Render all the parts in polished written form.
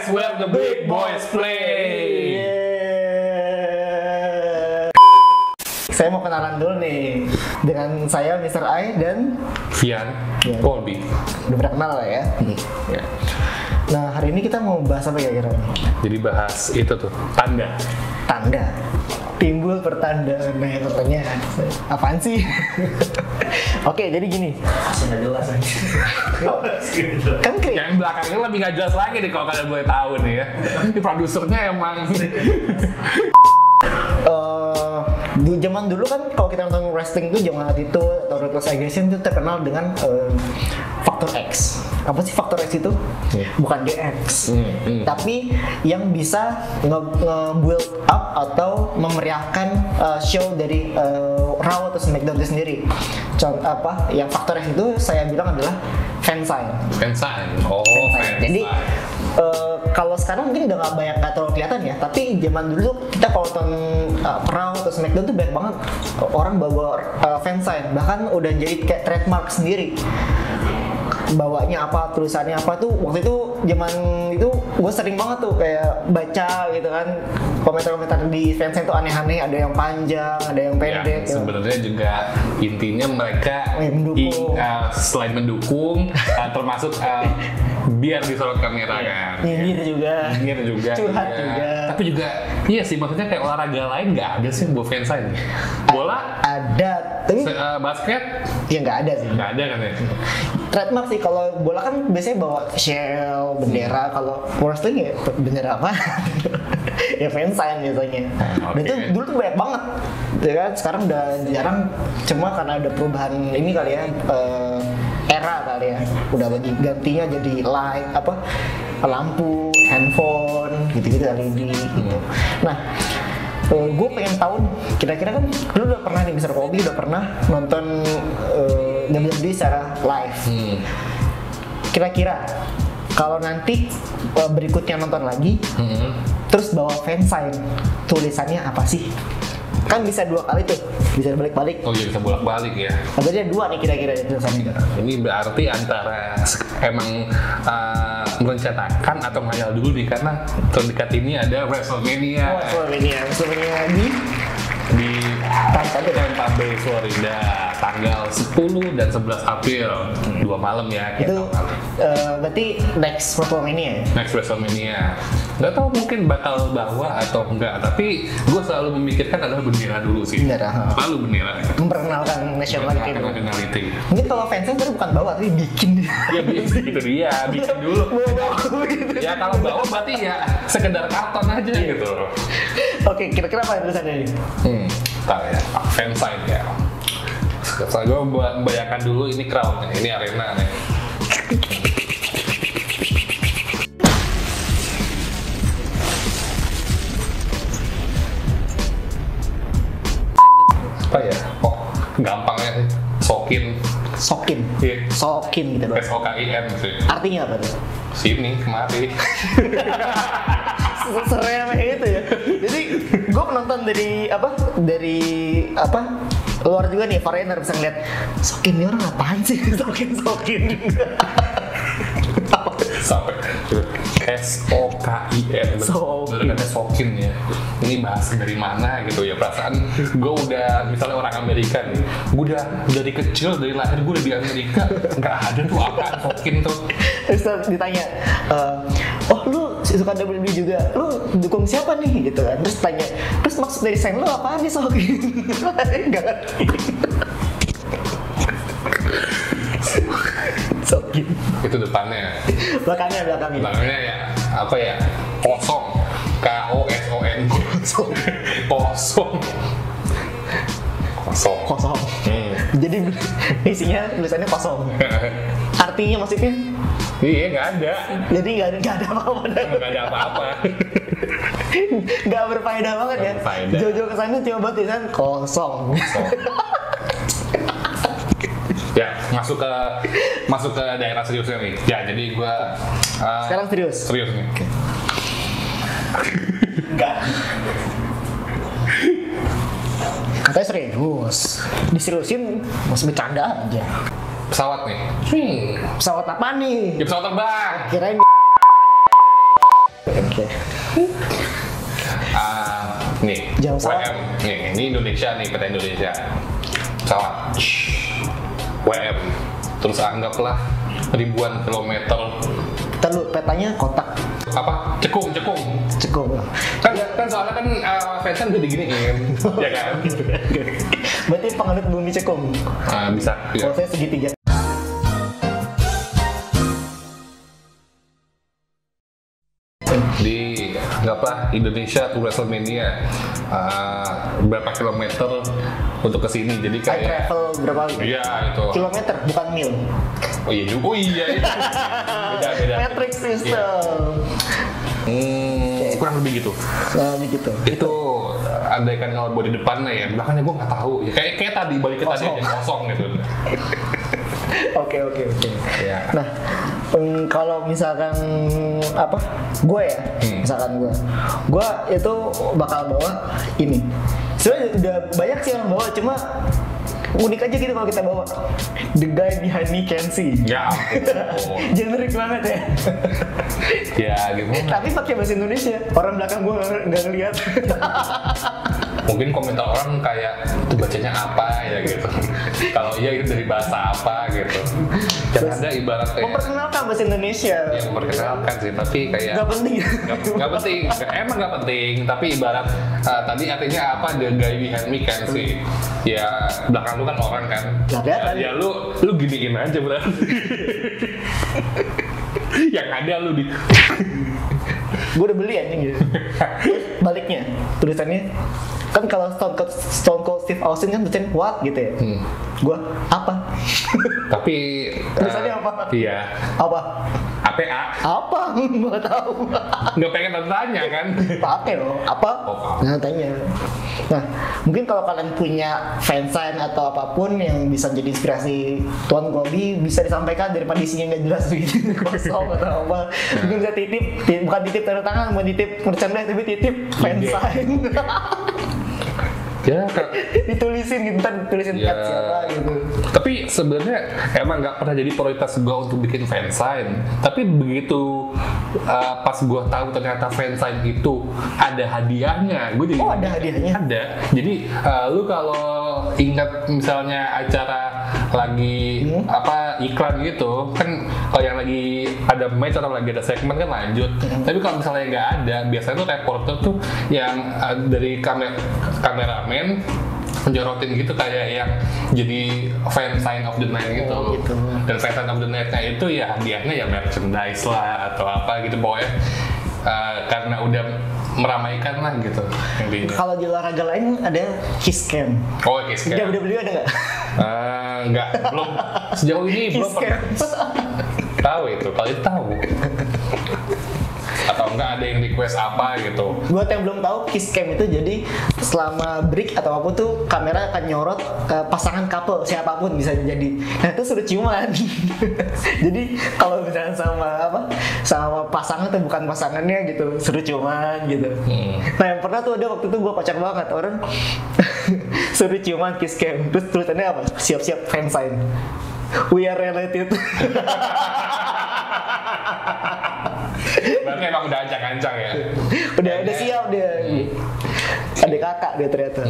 That's where the big boys play. Saya mau kenalan dulu nih dengan saya Mr. I dan Vian Colby. udah pernah kenal lah ya. Ya. Nah hari ini kita mau bahas apa kira-kira? Jadi bahas itu tuh tanda. Timbul pertanda. Nah katanya apaan sih? Oke jadi gini. Nggak jelas aja. Kan Yang belakangnya lebih nggak jelas lagi nih kalau kalian boleh tahu nih ya. Ini produsernya emang. di zaman dulu kan kalau kita nonton wrestling tuh zaman itu atau Ruthless Aggression itu terkenal dengan faktor X. Apa sih faktor X itu? Bukan DX, tapi yang bisa nge-build up atau memeriahkan show dari Raw atau SmackDown itu sendiri. Contoh apa? Yang faktor X itu saya bilang adalah fansign. Jadi kalau sekarang mungkin udah nggak terlalu kelihatan ya, tapi zaman dulu tuh kita kalau nonton Raw atau SmackDown tuh banyak banget orang bawa fansign, bahkan udah jadi kayak trademark sendiri. Bawanya apa, tulisannya apa tuh waktu itu zaman itu gue sering banget tuh kayak baca gitu kan komentar-komentar di fansign tuh aneh-aneh, ada yang panjang, ada yang pendek. Ya, sebenarnya juga intinya mereka mendukung. Selain mendukung, termasuk biar disorot kamera kan. Nyindir juga. Curhat juga. Tapi juga iya sih, maksudnya kayak olahraga lain nggak ada sih buat fansign. Bola ada, tapi basket ya nggak ada sih. nggak ada kan ya. Trademark sih, kalau bola kan biasanya bawa shell, bendera. Kalau wrestling ya bendera apa? Ya fansign biasanya. Dan itu dulu tuh banyak banget, ya kan? Sekarang udah jarang, cuma karena ada perubahan ini kali ya, era kali ya. Udah gantinya jadi light apa, lampu, handphone, gitu-gitu LED gitu. Nah, gue pengen tahu kira-kira kan lu udah pernah nih Mr. Colby udah pernah nonton WWE secara live. Kira-kira kalau nanti berikutnya nonton lagi, terus bawa fansign, tulisannya apa sih? Kan bisa dua kali tuh, bisa balik-balik. Oh iya, bisa bolak-balik ya. Ada dua nih kira-kira tulisannya. Ini berarti antara emang merencanakan atau ngayal dulu nih, karena terdekat ini ada WrestleMania. WrestleMania di Tampa Bay, Florida, tanggal 10 dan 11 April, 2 malam ya. Itu berarti next WrestleMania. Next WrestleMania. Nggak tahu mungkin bakal bawa atau enggak, tapi gue selalu memikirkan adalah bendera dulu sih. Bendera. Selalu bendera. Memperkenalkan nationality. Nationality. Mungkin kalau fansnya itu bukan bawa, tapi bikin. Ya gitu dia, bikin dulu. Ya kalau bawa berarti ya sekedar karton aja gitu. Oke, kira-kira apa tulisannya ini? Ntar ya, fansign ya. Sekarang gue bayangkan dulu ini crowd, ini arena nih. Apa ya? Oh, gampangnya sih. Sokin. Iya. Sokin gitu. SOKIN sih. Artinya apa tuh? Sini, kemari. Seremeh itu ya. Jadi gue penonton dari apa luar juga nih, foreigner bisa ngeliat Sokin ini orang apaan sih? Sokin. Sampai SOKIN, bener-bener Sokin ya. Ini bahasa dari mana gitu ya, perasaan gue udah misalnya orang Amerika nih, gue udah dari kecil, dari lahir gue udah di Amerika, nggak ada tuh apa Sokin tuh. Terus ditanya, oh lu suka WWE juga, lu dukung siapa nih gitu kan? Terus tanya, terus maksud dari sign lu apaan nih Sokin? Nggak ngerti. Sokin. Itu depannya. Belakangnya ya apa ya? Kosong. KOSON. Kosong. Jadi isinya tulisannya kosong. Artinya maksudnya? Iya, nggak ada. Jadi nggak ada apa-apa. Nggak ada apa-apa. Nggak berfaedah banget ya. Jauh-jauh kesana cuma buat tulisan kosong. Ya, masuk ke daerah seriusnya nih. Ya, jadi gua sekarang serius nih. Enggak. Katanya serius. Diseriusin masih bercanda aja. Pesawat nih. Pesawat apa nih? Ya, pesawat terbang. Kirain Oke. Nih, Jam pesawat. WM. Nih, ini Indonesia nih, peta Indonesia. Pesawat. WM. Terus anggaplah ribuan kilometer. Terus petanya kotak. Apa? Cekung. Cukup. Kan soalnya kan fansnya udah diginiin, ya kan? Berarti penganut bumi cekung. Bisa. Kalau saya segitiga. Di anggaplah Indonesia to WrestleMania berapa kilometer untuk kesini, jadi I kayak travel berapa iya itu kilometer bukan mil. oh iya itu beda Metric system. kurang lebih gitu. Nah, gitu. Itu andaikan kalau buat di depannya ya, belakangnya gue nggak tahu ya, kayak tadi balik ke tadi aja kosong gitu. Oke. Ya. Nah, kalau misalkan apa? Gue ya, misalkan gue itu bakal bawa ini. Sebenarnya udah banyak sih yang bawa, cuma unik aja gitu kalau kita bawa. The guy behind me can see. Ya ampun. Generik banget ya. Ya gimana? Tapi pakai bahasa Indonesia. Orang belakang gue nggak ngeliat. Mungkin komentar orang kayak itu bacanya apa ya gitu. Kalau iya itu dari bahasa apa gitu. Yang ada ibarat kayak Memperkenalkan bahasa Indonesia. yang memperkenalkan sih, tapi kayak Nggak penting. nggak penting. Emang nggak penting, tapi ibarat tadi artinya apa, the guy behind me kan sih. Ya belakang lu kan orang kan. Ya lu giniin aja berarti. Yang ada lu di Gue udah beli anjing gitu. Baliknya tulisannya kan kalau Stone Cold Steve Austin kan tulisannya what gitu ya. Gue apa? tapi Tulisannya apa? Iya. Apa? APA. Apa? Nggak tahu. Nggak pengen tanya kan? Pakai loh. Apa? Oh, Nah tanya. Nah mungkin kalau kalian punya fansign atau apapun yang bisa jadi inspirasi Tuan Gobi, bisa disampaikan daripada isinya nggak jelas gitu kosong atau apa. Mungkin bisa titip, bukan titip tanda tangan, bukan titip merchandise, tapi titip fansign. Ya, ditulisin gitu, ntar ditulisin ya. cat siapa gitu. Tapi sebenarnya emang nggak pernah jadi prioritas gue untuk bikin fansign. Tapi begitu pas gue tahu ternyata fansign itu ada hadiahnya, gue jadi ada hadiahnya? Ada. Jadi lu kalau ingat misalnya acara lagi apa iklan gitu kan, kalau yang lagi ada match atau lagi ada segmen kan lanjut. Tapi kalau misalnya nggak ada, biasanya tuh reporter tuh yang dari kameramen menjorotin gitu kayak yang jadi fan sign of the night gitu. Gitu. Dan fan sign of the night-nya itu ya hadiahnya ya merchandise lah atau apa gitu pokoknya karena udah meramaikan lah gitu intinya. Kalau di olahraga lain ada kiss cam. Oh kiss cam. WWE ada nggak? Enggak, belum sejauh ini belum Kiss pernah tahu itu, kalau itu tahu atau enggak ada yang request apa gitu. Buat yang belum tahu, kiss cam itu jadi selama break atau apapun tuh kamera akan nyorot pasangan couple siapapun bisa jadi. Nah itu suruh ciuman. Jadi kalau misalnya sama pasangan atau bukan pasangannya gitu, suruh ciuman gitu. Nah yang pernah tuh ada waktu itu gue kocak banget, orang suruh ciuman kiss cam, terus tulisannya apa? Siap-siap fansign. We are related. Berarti emang udah ancang-ancang ya? udah siap dia. Adik kakak dia ternyata.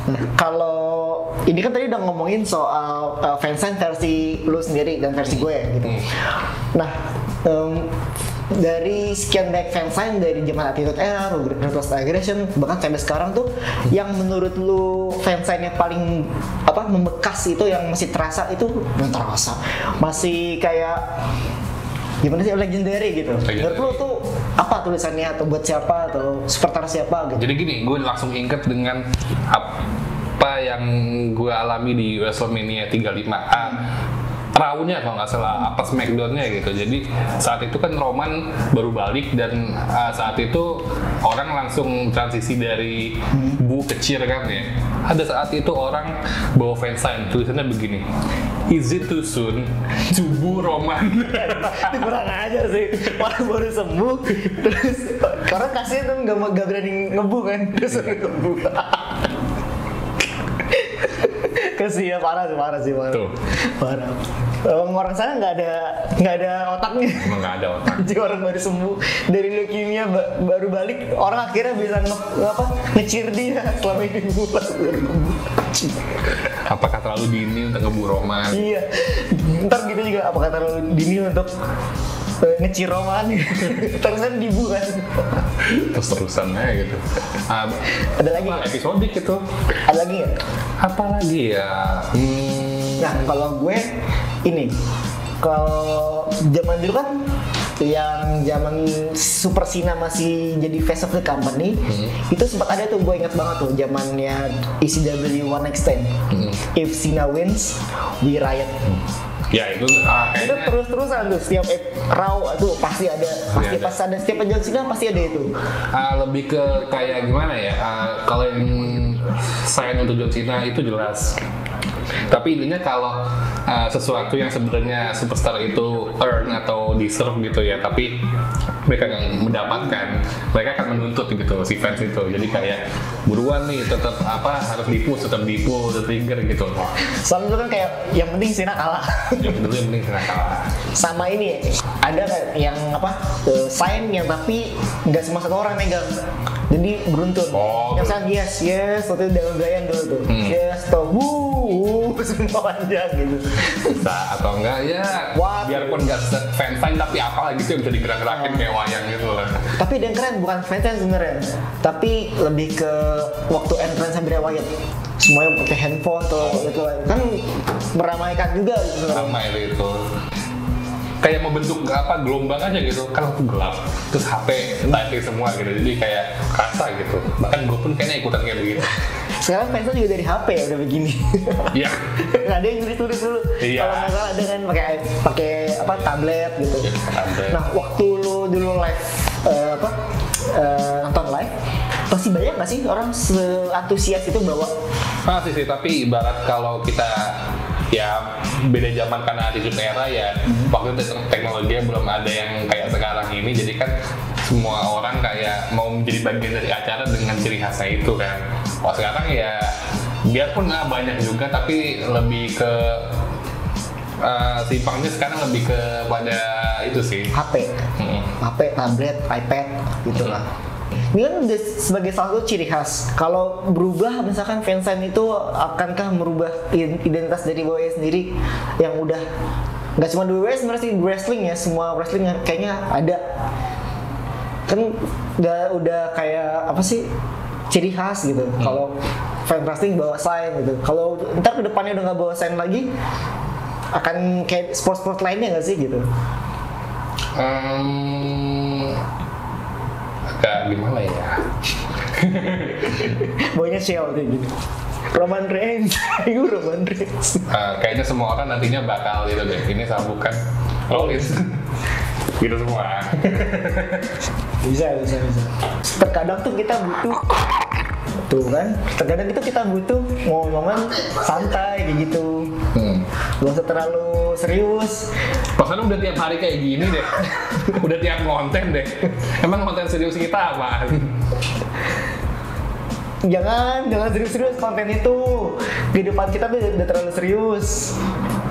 Nah, kalau ini kan tadi udah ngomongin soal fansign versi lu sendiri dan versi gue gitu. Nah, dari sekian banyak fansign dari zaman Attitude Era, Ruthless Aggression, bahkan sampai sekarang tuh, yang menurut lu fansign yang paling membekas itu, yang masih terasa itu, masih kayak gimana sih, legendary gitu. Menurut lu tuh apa tulisannya, atau buat siapa, atau superstar siapa gitu? Jadi gini, gue langsung inget dengan apa yang gue alami di WrestleMania 35A. Rawnya kalau nggak salah, apa Smackdown-nya gitu. Jadi saat itu kan Roman baru balik dan saat itu orang langsung transisi dari bu ke cheer kan ya. Ada saat itu orang bawa fansign, tulisannya begini, is it too soon to boo Roman? Itu kurang ajar sih, orang baru sembuh terus karena kasih tuh nggak berani ngebu kan, terus ngebu. Kasihan, parah sih. Tuh. Parah. Orang sana nggak ada otaknya. Emang nggak ada otak. Jadi orang baru sembuh dari leukemia baru balik, orang akhirnya bisa nge-cheer dia selama ini bulan. Apakah terlalu dini untuk ngeburu Roman? Iya. Ntar gitu juga, apakah terlalu dini untuk nge-cheer Roman? Terusan dibu kan. Terus-terusan aja gitu. Ada lagi nggak? Episodik gitu. Ada lagi nggak? Apa lagi ya? Nah kalau gue ini, kalau zaman dulu kan yang zaman Super Sina masih jadi face of the company, itu sempat ada tuh, gue ingat banget tuh zamannya ECW One Next 10. If Sina wins, we riot. Ya itu Itu kayaknya terus-terusan tuh, setiap Raw tuh pasti ada, pas ada setiap John Cena pasti ada itu. lebih ke kayak gimana ya? Kalau yang sign untuk John Cena itu jelas. Tapi intinya kalau sesuatu yang sebenarnya superstar itu earn atau deserve gitu ya, tapi mereka nggak mendapatkan, mereka akan menuntut gitu si fans itu. Jadi kayak buruan nih, tetap harus di-push, tetap trigger gitu. Soalnya itu kan kayak yang penting Cena kalah. Yang penting Cena kalah. Sama ini ada kan yang sign yang tapi nggak cuma satu orang megang, jadi beruntun. Yang saya yes waktu itu Daniel Bryan dulu tuh, yes tuh semua panjang gitu. Bisa atau enggak ya, biarpun nggak fansign tapi apalah gitu yang bisa digerak-gerakin kayak wayang gitu lah. Tapi ada yang keren, bukan fansign sebenarnya, tapi lebih ke waktu entrance Bray Wyatt, semuanya pakai handphone tuh gitu kan, meramaikan juga gitu. Ramai itu kayak membentuk gelombang aja gitu kan, waktu gelap terus HP typing semua gitu, jadi kayak kerasa gitu. Bahkan gue pun kayaknya ikutan kayak begitu. Sekarang fansnya juga dari HP ya udah begini. Iya. Nggak ada yang tulis dulu. Iya. Kalau nggak salah ada kan pakai tablet gitu. Tablet. Nah waktu lu dulu live nonton live, pasti banyak nggak sih orang se-antusias itu bawa? Masih sih, tapi ibarat kalau kita ya beda zaman karena attitude era ya, waktu itu teknologinya belum ada yang kayak sekarang ini, jadi kan semua orang kayak mau menjadi bagian dari acara dengan ciri khasnya itu kan. Wah sekarang ya biarpun banyak juga, tapi lebih ke simpangnya sekarang lebih ke pada itu sih, HP, tablet, iPad gitulah. Ini kan udah sebagai salah satu ciri khas. Kalau berubah, misalkan fansign itu akankah merubah identitas dari WWE sendiri yang udah nggak cuma WWE sebenarnya sih, wrestling ya, semua wrestling kayaknya ada kan, udah kayak apa sih, ciri khas gitu. Kalau fan wrestling bawa sign gitu, kalau ntar kedepannya udah nggak bawa sign lagi, akan kayak sport lainnya nggak sih gitu? Agak gimana ya? Bawanya Shell gitu. Roman Reigns, itu Roman Reigns. Kayaknya semua orang nantinya bakal gitu deh. Ini bukan Rollins. Gitu semua. Bisa. Terkadang tuh kita butuh, tuh kan, terkadang itu kita butuh ngomong-ngomongan santai kayak gitu. Gak usah terlalu serius. Pasalnya udah tiap hari kayak gini deh. Udah tiap konten deh. Emang konten serius kita apaan? Jangan serius-serius konten itu. Di depan kita tuh udah terlalu serius.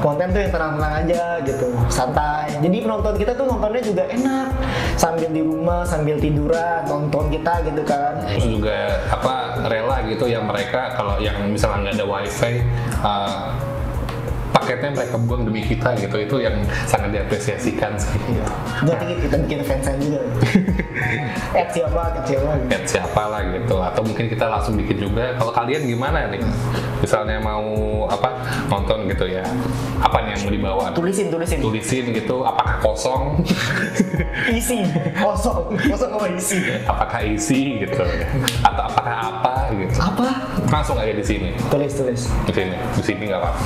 Konten tuh yang tenang-tenang aja gitu, santai. Jadi penonton kita tuh nontonnya juga enak, sambil di rumah, sambil tiduran, nonton kita gitu kan. Terus juga rela gitu ya mereka, kalau yang misalnya nggak ada wifi, paketnya mereka buang demi kita gitu, itu yang sangat diapresiasikan sih. Jadi kita bikin fansign juga. Siapa lah gitu, atau mungkin kita langsung bikin juga. Kalau kalian gimana nih, misalnya mau nonton gitu ya, apa nih yang mau dibawa? Tulisin gitu, apakah kosong? Isi kosong apa isi? Apakah isi gitu, atau apakah apa gitu? Apa? Langsung aja di sini. Tulis. Di sini nggak apa-apa.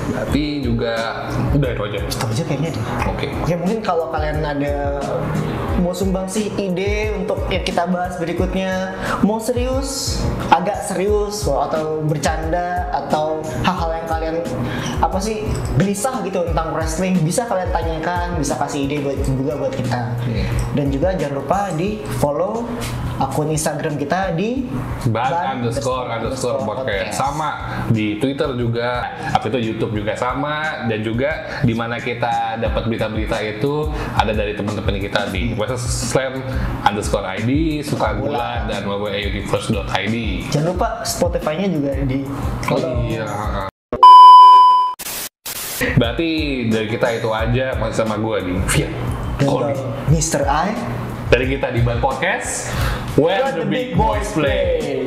Berarti juga udah itu aja. Itu aja kayaknya deh. Oke, mungkin kalau kalian ada mau sumbangsi ide untuk yang kita bahas berikutnya, mau serius, agak serius, atau bercanda, atau hal-hal yang kalian gelisah gitu tentang wrestling, bisa kalian tanyakan, bisa kasih ide juga buat kita. Dan juga jangan lupa di follow akun Instagram kita di __podcast. Sama di Twitter juga, apa itu YouTube juga sama, dan juga di mana kita dapat berita-berita itu ada dari teman-teman kita di @slam_id, Sukagula, dan www.universe.id. Jangan lupa Spotify-nya juga di Iya. Berarti dari kita itu aja, masih sama gue di Via dan Mr. I dari kita di Ban Podcast, Where the Big Boys Play.